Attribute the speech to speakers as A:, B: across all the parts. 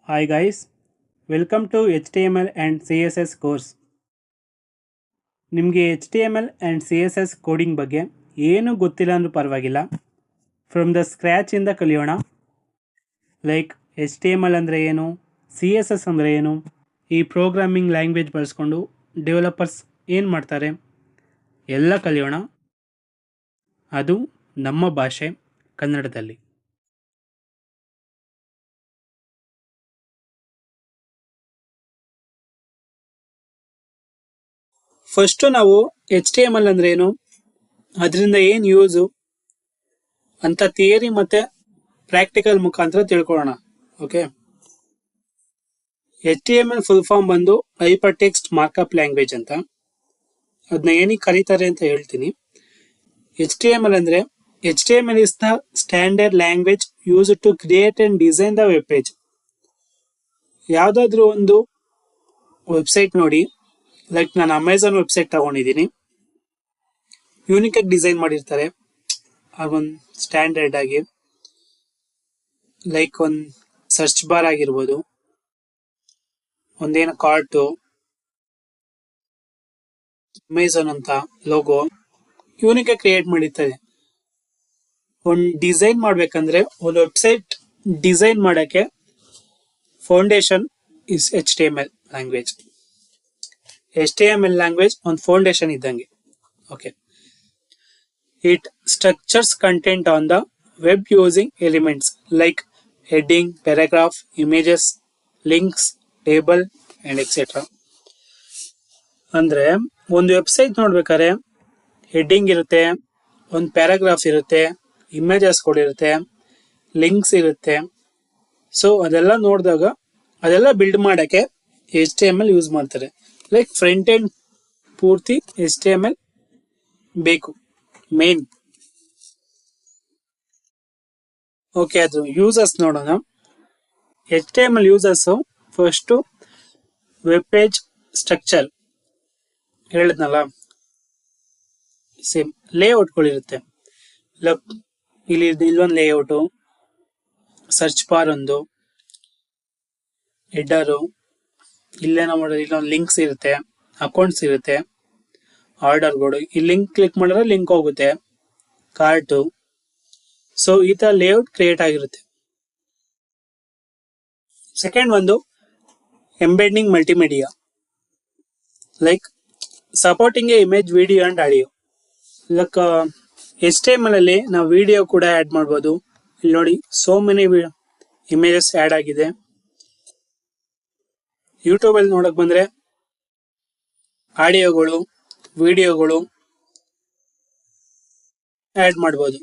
A: Hi guys, welcome to HTML and CSS course. ನಿಮಗೆ HTML and CSS coding ಬಗ್ಗೆ ಏನು ಗೊತ್ತಿಲ್ಲ ಅಂದ್ರೂ ಪರವಾಗಿಲ್ಲ. ಫ್ರಮ್ ದ ಸ್ಕ್ರ್ಯಾಚಿಂದ ಕಲಿಯೋಣ. ಲೈಕ್ HTML ಅಂದರೆ ಏನು, CSS ಅಂದರೆ ಏನು, ಈ ಪ್ರೋಗ್ರಾಮಿಂಗ್ ಲ್ಯಾಂಗ್ವೇಜ್ ಬಳಸ್ಕೊಂಡು ಡೆವಲಪರ್ಸ್ ಏನು ಮಾಡ್ತಾರೆ ಎಲ್ಲ ಕಲಿಯೋಣ. ಅದು ನಮ್ಮ ಭಾಷೆ ಕನ್ನಡದಲ್ಲಿ. ಫಸ್ಟು ನಾವು HTML ಅಂದರೆ ಏನು, ಅದರಿಂದ ಏನು ಯೂಸು ಅಂತ ಥಿಯರಿ ಮತ್ತು ಪ್ರಾಕ್ಟಿಕಲ್ ಮುಖಾಂತರ ತಿಳ್ಕೊಳ್ಳೋಣ. ಓಕೆ, HTML ಫುಲ್ ಫಾರ್ಮ್ ಬಂದು ಹೈಪರ್ ಟೆಕ್ಸ್ಟ್ ಮಾರ್ಕಪ್ ಲ್ಯಾಂಗ್ವೇಜ್ ಅಂತ. ಅದನ್ನ ಏನಕ್ಕೆ ಕರೀತಾರೆ ಅಂತ ಹೇಳ್ತೀನಿ. HTML ಅಂದರೆ HTML is the standard language used to create and design the web page. ಯಾವುದಾದ್ರೂ ಒಂದು ವೆಬ್ಸೈಟ್ ನೋಡಿ, ಲೈಕ್ ನಾನು ಅಮೆಝಾನ್ ವೆಬ್ಸೈಟ್ ತಗೊಂಡಿದ್ದೀನಿ, ಯೂನಿಕ್ ಆಗಿ ಡಿಸೈನ್ ಮಾಡಿರ್ತಾರೆ. ಅದೊಂದು ಸ್ಟ್ಯಾಂಡರ್ಡ್ ಆಗಿ, ಲೈಕ್ ಒಂದು ಸರ್ಚ್ ಬಾರ್ ಆಗಿರ್ಬೋದು, ಒಂದೇನೋ ಕಾರ್ಟು, ಅಮೆಝಾನ್ ಅಂತ ಲೋಗೋ ಯೂನಿಕ್ ಆಗಿ ಕ್ರಿಯೇಟ್ ಮಾಡಿರ್ತಾರೆ. ಒಂದು ಡಿಸೈನ್ ಮಾಡ್ಬೇಕಂದ್ರೆ, ಒಂದು ವೆಬ್ಸೈಟ್ ಡಿಸೈನ್ ಮಾಡೋಕ್ಕೆ foundation is HTML language. HTML language ಒಂದು ಫೌಂಡೇಶನ್ ಇದ್ದಂಗೆ. Okay, it structures content on the web using elements like heading, paragraph, images, links, table and etcetera. ಅಂದರೆ ಒಂದು ವೆಬ್ಸೈಟ್ ನೋಡ್ಬೇಕಾದ್ರೆ ಹೆಡ್ಡಿಂಗ್ ಇರುತ್ತೆ, ಒಂದು ಪ್ಯಾರಾಗ್ರಾಫ್ ಇರುತ್ತೆ, ಇಮೇಜಸ್ ಕೊಡಿರುತ್ತೆ, ಲಿಂಕ್ಸ್ ಇರುತ್ತೆ. ಸೊ ಅದೆಲ್ಲ ನೋಡಿದಾಗ ಅದೆಲ್ಲ ಬಿಲ್ಡ್ ಮಾಡೋಕ್ಕೆ HTML ಯೂಸ್ ಮಾಡ್ತಾರೆ. ಲೈಕ್ ಫ್ರಂಟ್ ಎಂಡ್ ಪೂರ್ತಿ HTML ಬೇಕು ಮೇನ್. ಓಕೆ, ಅದು ಯೂಸರ್ಸ್ ನೋಡೋಣ. HTML users first web page structure ಹೇಳಿದ್ನಲ್ಲ, ಸೇಮ್ ಲೇಔಟ್ಗಳಿರುತ್ತೆ. ಇಲ್ಲಿ ಇಲ್ಲೊಂದು ಲೇಔಟು, ಸರ್ಚ್ ಬಾರ್ ಒಂದು, ಹೆಡ್ಡರು, ಇಲ್ಲೇನೋ ಮಾಡೋದು, ಇಲ್ಲೊಂದು ಲಿಂಕ್ಸ್ ಇರುತ್ತೆ, ಅಕೌಂಟ್ಸ್ ಇರುತ್ತೆ, ಆರ್ಡರ್ಗಳು. ಈ ಲಿಂಕ್ ಕ್ಲಿಕ್ ಮಾಡಿದ್ರೆ ಲಿಂಕ್ ಹೋಗುತ್ತೆ, ಕಾರ್ಟು. ಸೊ ಈ ಥರ ಲೇಔಟ್ ಕ್ರಿಯೇಟ್ ಆಗಿರುತ್ತೆ. ಸೆಕೆಂಡ್ ಒಂದು embedding multimedia, like supporting A image, video and audio. Like HTML ಅಲ್ಲಿ ನಾವು ವಿಡಿಯೋ ಕೂಡ ಆ್ಯಡ್ ಮಾಡ್ಬೋದು. ಇಲ್ಲಿ ನೋಡಿ, ಸೋ ಮೆನಿ ಇಮೇಜಸ್ ಆ್ಯಡ್ ಆಗಿದೆ. ಯೂಟ್ಯೂಬಲ್ಲಿ ನೋಡಕ್ ಬಂದ್ರೆ ಆಡಿಯೋಗಳು, ವಿಡಿಯೋಗಳು ಆ್ಯಡ್ ಮಾಡ್ಬೋದು.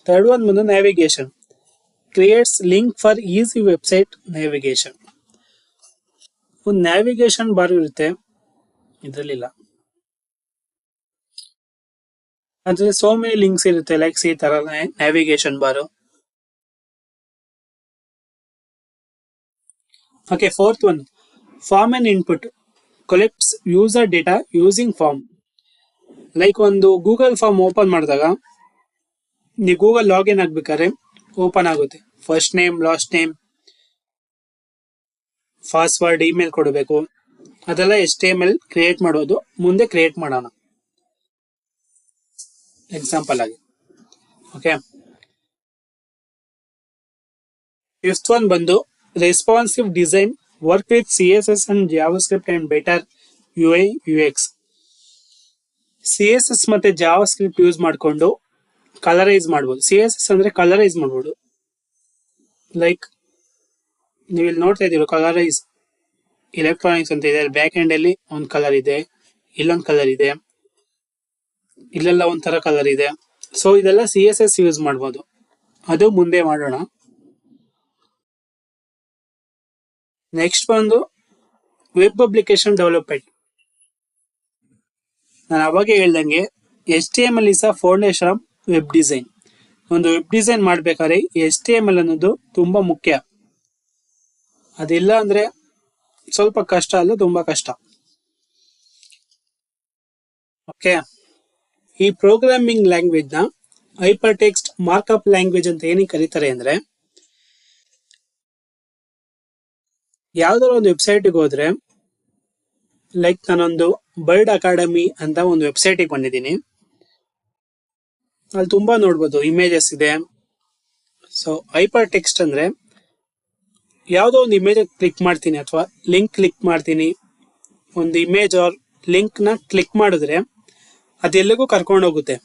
A: ಥರ್ಡ್ ಒನ್ ಬಂದು navigation, creates link for easy website navigation. ಒಂದು ನ್ಯಾವಿಗೇಷನ್ ಬಾರ್ ಇರುತ್ತೆ, ಇದರಲ್ಲಿಲ್ಲ, ಅದ್ರಲ್ಲಿ ಸೋ ಮೆನಿ ಲಿಂಕ್ಸ್ ಇರುತ್ತೆ. ಲೈಕ್ಸ್ ಈ ತರ navigation bar. Okay, fourth one form and input, collects user data using form. Like ಒಂದು ಗೂಗಲ್ ಫಾರ್ಮ್ ಓಪನ್ ಮಾಡಿದಾಗ ನೀವು ಗೂಗಲ್ ಲಾಗಿನ್ ಆಗ್ಬೇಕಾದ್ರೆ ಓಪನ್ ಆಗುತ್ತೆ. First name, last name, password, email ಕೊಡಬೇಕು. ಅದೆಲ್ಲ HTML ಕ್ರಿಯೇಟ್ ಮಾಡೋದು. ಮುಂದೆ ಕ್ರಿಯೇಟ್ ಮಾಡೋಣ ಎಕ್ಸಾಂಪಲ್ ಆಗಿ. ಓಕೆ, ಫಿಫ್ತ್ ಒನ್ ಬಂದು responsive design, work with CSS and JavaScript and better UI UX. CSS ಮತ್ತೆ ಜಾವಾಸ್ಕ್ರಿಪ್ಟ್ ಯೂಸ್ ಮಾಡಿಕೊಂಡು ಕಲರೈಸ್ ಮಾಡ್ಬೋದು. CSS ಅಂದ್ರೆ ಕಲರೈಸ್ ಮಾಡ್ಬೋದು. ಲೈಕ್ ನೀವು ಇಲ್ಲಿ ನೋಡ್ತಾ ಇದ್ದೀವಿ, ಕಲರೈಸ್ ಎಲೆಕ್ಟ್ರಾನಿಕ್ಸ್ ಅಂತ ಇದೆ. ಬ್ಯಾಕ್ ಎಂಡ್ ಅಲ್ಲಿ ಒಂದು ಕಲರ್ ಇದೆ, ಇಲ್ಲೊಂದು ಕಲರ್ ಇದೆ, ಇಲ್ಲೆಲ್ಲ ಒಂಥರ ಕಲರ್ ಇದೆ. ಸೊ ಇದೆಲ್ಲ CSS ಯೂಸ್ ಮಾಡ್ಬೋದು. ಅದು ಮುಂದೆ ಮಾಡೋಣ. ನೆಕ್ಸ್ಟ್ ಬಂದು ವೆಬ್ ಅಪ್ಲಿಕೇಶನ್ ಡೆವಲಪ್ಮೆಂಟ್. ನಾನು ಅವಾಗೆ ಹೇಳ್ದಂಗೆ HTML is a foundation of web design. ಒಂದು ವೆಬ್ ಡಿಸೈನ್ ಮಾಡ್ಬೇಕಾದ್ರೆ HTML ಅನ್ನೋದು ತುಂಬಾ ಮುಖ್ಯ. ಅದಿಲ್ಲ ಅಂದ್ರೆ ಸ್ವಲ್ಪ ಕಷ್ಟ ಅಲ್ಲ, ತುಂಬಾ ಕಷ್ಟ. ಓಕೆ, ಈ ಪ್ರೋಗ್ರಾಮಿಂಗ್ ಲ್ಯಾಂಗ್ವೇಜ್ ನ ಹೈಪರ್ ಟೆಕ್ಸ್ಟ್ ಮಾರ್ಕಪ್ ಲ್ಯಾಂಗ್ವೇಜ್ ಅಂತ ಏನಕ್ಕೆ ಕರೀತಾರೆ ಅಂದ್ರೆ, ಯಾವ್ದಾದ್ರು ಒಂದು ವೆಬ್ಸೈಟ್ಗೆ ಹೋದ್ರೆ, ಲೈಕ್ ನಾನೊಂದು ಬರ್ಡ್ ಅಕಾಡೆಮಿ ಅಂತ ಒಂದು ವೆಬ್ಸೈಟಿಗೆ ಬಂದಿದ್ದೀನಿ. ಅಲ್ಲಿ ತುಂಬಾ ನೋಡ್ಬೋದು, ಇಮೇಜಸ್ ಇದೆ. ಸೊ ಹೈಪರ್ ಟೆಕ್ಸ್ಟ್ ಅಂದ್ರೆ ಯಾವುದೋ ಒಂದು ಇಮೇಜ್ ಕ್ಲಿಕ್ ಮಾಡ್ತೀನಿ ಅಥವಾ ಲಿಂಕ್ ಕ್ಲಿಕ್ ಮಾಡ್ತೀನಿ, ಒಂದು ಇಮೇಜ್ ಆರ್ ಲಿಂಕ್ ನ ಕ್ಲಿಕ್ ಮಾಡಿದ್ರೆ ಅದೆಲ್ಲಿಗೂ ಕರ್ಕೊಂಡು ಹೋಗುತ್ತೆ.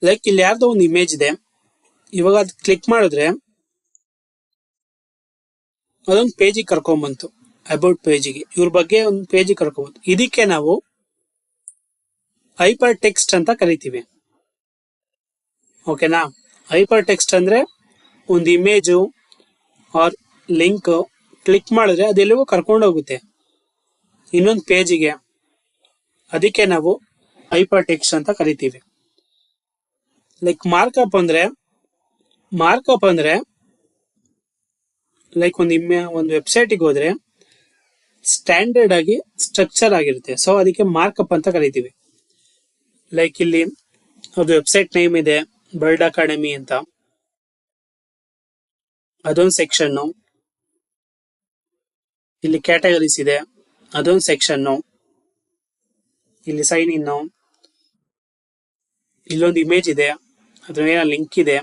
A: ಲೈಕ್ ಇಲ್ಲಿ ಯಾರ್ದೋ ಒಂದು ಇಮೇಜ್ ಇದೆ, ಇವಾಗ ಅದು ಕ್ಲಿಕ್ ಮಾಡಿದ್ರೆ ಅದೊಂದು ಪೇಜಿಗೆ ಕರ್ಕೊಂಡ್ಬಂತು, ಅಬೌಟ್ ಪೇಜಿಗೆ, ಇವ್ರ ಬಗ್ಗೆ ಒಂದು ಪೇಜಿಗೆ ಕರ್ಕೊಂಡ್ಬಂತು. ಇದಕ್ಕೆ ನಾವು ಹೈಪರ್ ಟೆಕ್ಸ್ಟ್ ಅಂತ ಕರಿತೀವಿ. ಓಕೆನಾ? ಹೈಪರ್ ಟೆಕ್ಸ್ಟ್ ಅಂದ್ರೆ ಒಂದು ಇಮೇಜು ಆರ್ ಲಿಂಕ್ ಕ್ಲಿಕ್ ಮಾಡಿದ್ರೆ ಅದೆಲ್ಲಿಗೂ ಕರ್ಕೊಂಡು ಹೋಗುತ್ತೆ ಇನ್ನೊಂದು ಪೇಜಿಗೆ. ಅದಕ್ಕೆ ನಾವು ಹೈಪರ್ ಟೆಕ್ಸ್ಟ್ ಅಂತ ಕರಿತೀವಿ. ಲೈಕ್ ಮಾರ್ಕಪ್ ಅಂದ್ರೆ ಲೈಕ್ ಒಂದು ವೆಬ್ಸೈಟಿಗೆ ಹೋದ್ರೆ ಸ್ಟ್ಯಾಂಡರ್ಡ್ ಆಗಿ ಸ್ಟ್ರಕ್ಚರ್ ಆಗಿರುತ್ತೆ. ಸೊ ಅದಕ್ಕೆ ಮಾರ್ಕಪ್ ಅಂತ ಕರಿತೀವಿ. ಲೈಕ್ ಇಲ್ಲಿ ಅದು ವೆಬ್ಸೈಟ್ ನೇಮ್ ಇದೆ, ಬರ್ಡ್ ಅಕಾಡೆಮಿ ಅಂತ, ಅದೊಂದು ಸೆಕ್ಷನ್. ಇಲ್ಲಿ ಕ್ಯಾಟಗರೀಸ್ ಇದೆ, ಅದೊಂದು ಸೆಕ್ಷನ್. ಇಲ್ಲಿ ಸೈನ್ ಇನ್, ಇಲ್ಲೊಂದು ಇಮೇಜ್ ಇದೆ, ಅದ್ರ ಮೇಲೆ ಲಿಂಕ್ ಇದೆ.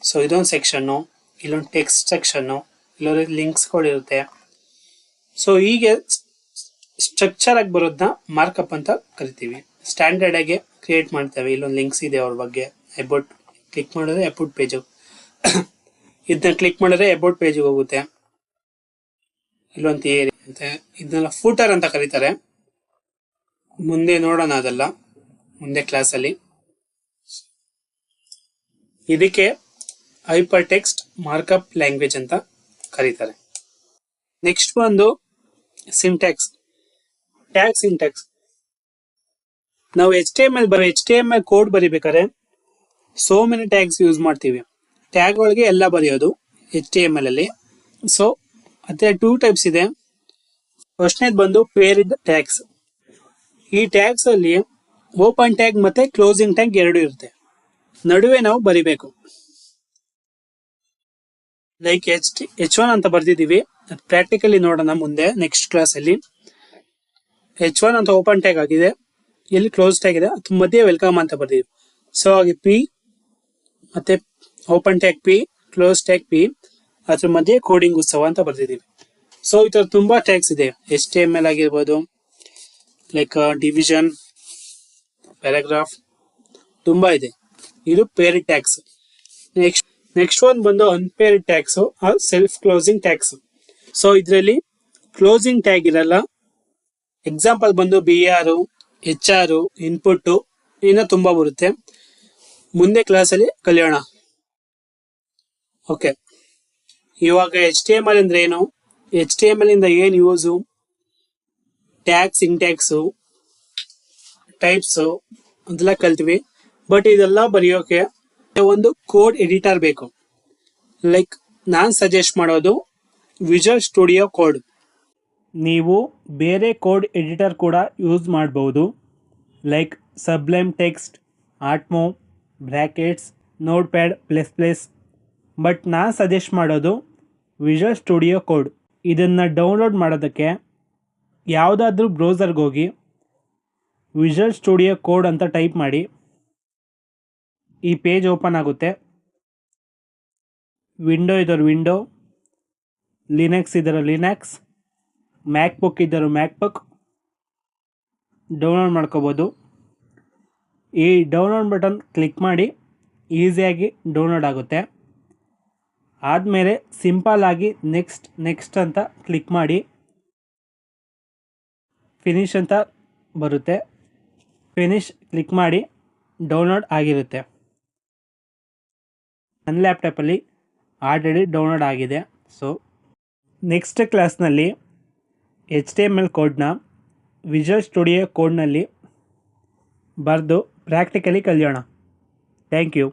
A: ಸೊ ಇದೊಂದು ಸೆಕ್ಷನ್ನು, ಇಲ್ಲೊಂದು ಟೆಕ್ಸ್ಟ್ ಸೆಕ್ಷನ್ನು, ಇಲ್ಲೊಂದು ಲಿಂಕ್ಸ್ಗಳಿರುತ್ತೆ. ಸೊ ಹೀಗೆ ಸ್ಟ್ರಕ್ಚರ್ ಆಗಿ ಬರೋದನ್ನ ಮಾರ್ಕಪ್ ಅಂತ ಕರಿತೀವಿ. ಸ್ಟ್ಯಾಂಡರ್ಡ್ ಆಗಿ ಕ್ರಿಯೇಟ್ ಮಾಡ್ತೇವೆ. ಇಲ್ಲೊಂದು ಲಿಂಕ್ಸ್ ಇದೆ ಅವ್ರ ಬಗ್ಗೆ, ಅಬೌಟ್ ಕ್ಲಿಕ್ ಮಾಡಿದ್ರೆ ಅಬೌಟ್ ಪೇಜ್, ಇದನ್ನ ಕ್ಲಿಕ್ ಮಾಡಿದ್ರೆ ಅಬೌಟ್ ಪೇಜ್ಗೆ ಹೋಗುತ್ತೆ. ಇಲ್ಲೊಂದು ಥಿಯರಿ ಅಂತ, ಇದನ್ನೆಲ್ಲ ಫೂಟರ್ ಅಂತ ಕರೀತಾರೆ. ಮುಂದೆ ನೋಡೋಣ ಅದೆಲ್ಲ ಮುಂದೆ ಕ್ಲಾಸಲ್ಲಿ. ಇದಕ್ಕೆ ಹೈಪರ್ ಟೆಕ್ಸ್ಟ್ ಮಾರ್ಕಪ್ ಲ್ಯಾಂಗ್ವೇಜ್ ಅಂತ ಕರೀತಾರೆ. ನೆಕ್ಸ್ಟ್ ಒಂದು ಸಿಂಟ್ಯಾಕ್ಸ್, ಟ್ಯಾಗ್ ಸಿಂಟ್ಯಾಕ್ಸ್. ನಾವು HTML ಕೋಡ್ ಬರಿಬೇಕಾದ್ರೆ ಸೋ ಮೆನಿ ಟ್ಯಾಗ್ಸ್ ಯೂಸ್ ಮಾಡ್ತೀವಿ. ಟ್ಯಾಗ್ ಒಳಗೆ ಎಲ್ಲ ಬರೆಯೋದು HTML ಅಲ್ಲಿ. ಸೊ ಅದೇ 2 ಟೈಪ್ಸ್ ಇದೆ. ಫಸ್ಟ್ನೇದು ಬಂದು ಪೇರ್ಡ್ ಟ್ಯಾಗ್ಸ್. ಈ ಟ್ಯಾಗ್ಸ್ ಅಲ್ಲಿ ಓಪನ್ ಟ್ಯಾಗ್ ಮತ್ತೆ ಕ್ಲೋಸಿಂಗ್ ಟ್ಯಾಗ್ ಎರಡು ಇರುತ್ತೆ, ನಡುವೆ ನಾವು ಬರಿಬೇಕು. ಲೈಕ್ H1 ಅಂತ ಬರ್ದಿದೀವಿ, ಪ್ರಾಕ್ಟಿಕಲಿ ನೋಡೋಣ ಮುಂದೆ ನೆಕ್ಸ್ಟ್ ಕ್ಲಾಸ್ ಅಲ್ಲಿ. H1 ಅಂತ ಓಪನ್ ಟ್ಯಾಗ್ ಆಗಿದೆ, ಇಲ್ಲಿ ಕ್ಲೋಸ್ ಟ್ಯಾಗ್ ಇದೆ, ಅದ್ರ ಮಧ್ಯೆ ವೆಲ್ಕಮ್ ಅಂತ ಬರ್ದಿದ್ವಿ. ಸೊ ಹಾಗೆ P ಮತ್ತೆ open tag P, close tag P, ಅದ್ರ ಮಧ್ಯೆ ಕೋಡಿಂಗ್ ಉತ್ಸವ ಅಂತ ಬರ್ದಿದೀವಿ. ಸೊ ಈ ತರ ತುಂಬಾ ಟ್ಯಾಗ್ಸ್ ಇದೆ. HTML ಆಗಿರ್ಬೋದು, ಲೈಕ್ ಡಿವಿಷನ್, ಪ್ಯಾರಾಗ್ರಾಫ್, ತುಂಬಾ ಇದೆ. ಇದು ಪೇರ್ಡ್ ಟ್ಯಾಗ್ಸ್. ನೆಕ್ಸ್ಟ್ ಒಂದು ಬಂದು unpaired tags, self closing tags. So ಇದರಲ್ಲಿ ಕ್ಲೋಸಿಂಗ್ ಟ್ಯಾಗ್ ಇರಲ್ಲ. ಎಕ್ಸಾಂಪಲ್ ಬಂದು BR, HR, ಇನ್ಪುಟ್, ಇನ್ನ ತುಂಬಾ ಬರುತ್ತೆ. ಮುಂದೆ ಕ್ಲಾಸಲ್ಲಿ ಕಲಿಯೋಣ. ಓಕೆ, ಇವಾಗ HTML ಅಂದ್ರೆ ಏನು, HTML ಇಂದ ಏನು ಯೂಸು, ಟ್ಯಾಗ್ ಸಿಂಟ್ಯಾಕ್ಸ್, ಟೈಪ್ಸ್ ಅದೆಲ್ಲ ಕಲ್ತೀವಿ. ಬಟ್ ಇದೆಲ್ಲ ಬರೆಯೋಕೆ ಒಂದು ಕೋಡ್ ಎಡಿಟರ್ ಬೇಕು. ಲೈಕ್ ನಾನು ಸಜೆಸ್ಟ್ ಮಾಡೋದು ವಿಜುವಲ್ ಸ್ಟುಡಿಯೋ ಕೋಡ್. ನೀವು ಬೇರೆ ಕೋಡ್ ಎಡಿಟರ್ ಕೂಡ ಯೂಸ್ ಮಾಡಬಹುದು, like Sublime Text, Atom, Brackets, Notepad plus plus. But ನಾನು ಸಜೆಸ್ಟ್ ಮಾಡೋದು ವಿಜುವಲ್ ಸ್ಟುಡಿಯೋ ಕೋಡ್. ಇದನ್ನು ಡೌನ್ಲೋಡ್ ಮಾಡೋದಕ್ಕೆ ಯಾವುದಾದ್ರೂ ಬ್ರೌಸರ್ಗೆ ಹೋಗಿ ವಿಜುವಲ್ ಸ್ಟುಡಿಯೋ ಕೋಡ್ ಅಂತ ಟೈಪ್ ಮಾಡಿ, ಈ ಪೇಜ್ ಓಪನ್ ಆಗುತ್ತೆ. ವಿಂಡೋ ಇದ್ದರು ವಿಂಡೋ, ಲಿನಕ್ಸ್ ಇದ್ದರು ಲಿನಕ್ಸ್, ಮ್ಯಾಕ್ಬುಕ್ ಇದ್ದರು ಮ್ಯಾಕ್ಬುಕ್ ಡೌನ್ಲೋಡ್ ಮಾಡ್ಕೋಬೋದು. ಈ ಡೌನ್ಲೋಡ್ ಬಟನ್ ಕ್ಲಿಕ್ ಮಾಡಿ ಈಸಿಯಾಗಿ ಡೌನ್ಲೋಡ್ ಆಗುತ್ತೆ. ಆದಮೇಲೆ ಸಿಂಪಲ್ ಆಗಿ ನೆಕ್ಸ್ಟ್ ಅಂತ ಕ್ಲಿಕ್ ಮಾಡಿ ಫಿನಿಶ್ ಅಂತ ಬರುತ್ತೆ. ಫಿನಿಶ್ ಕ್ಲಿಕ್ ಮಾಡಿ ಡೌನ್ಲೋಡ್ ಆಗಿರುತ್ತೆ. ನನ್ನ ಲ್ಯಾಪ್ಟಾಪಲ್ಲಿ ಆಲ್ರೆಡಿ ಡೌನ್ಲೋಡ್ ಆಗಿದೆ. ಸೊ ನೆಕ್ಸ್ಟ್ ಕ್ಲಾಸ್ನಲ್ಲಿ HTML ಕೋಡ್ನ ವಿಜುವಲ್ ಸ್ಟುಡಿಯೋ ಕೋಡ್ನಲ್ಲಿ ಬರೆದು ಪ್ರಾಕ್ಟಿಕಲಿ ಕಲಿಯೋಣ. Thank you.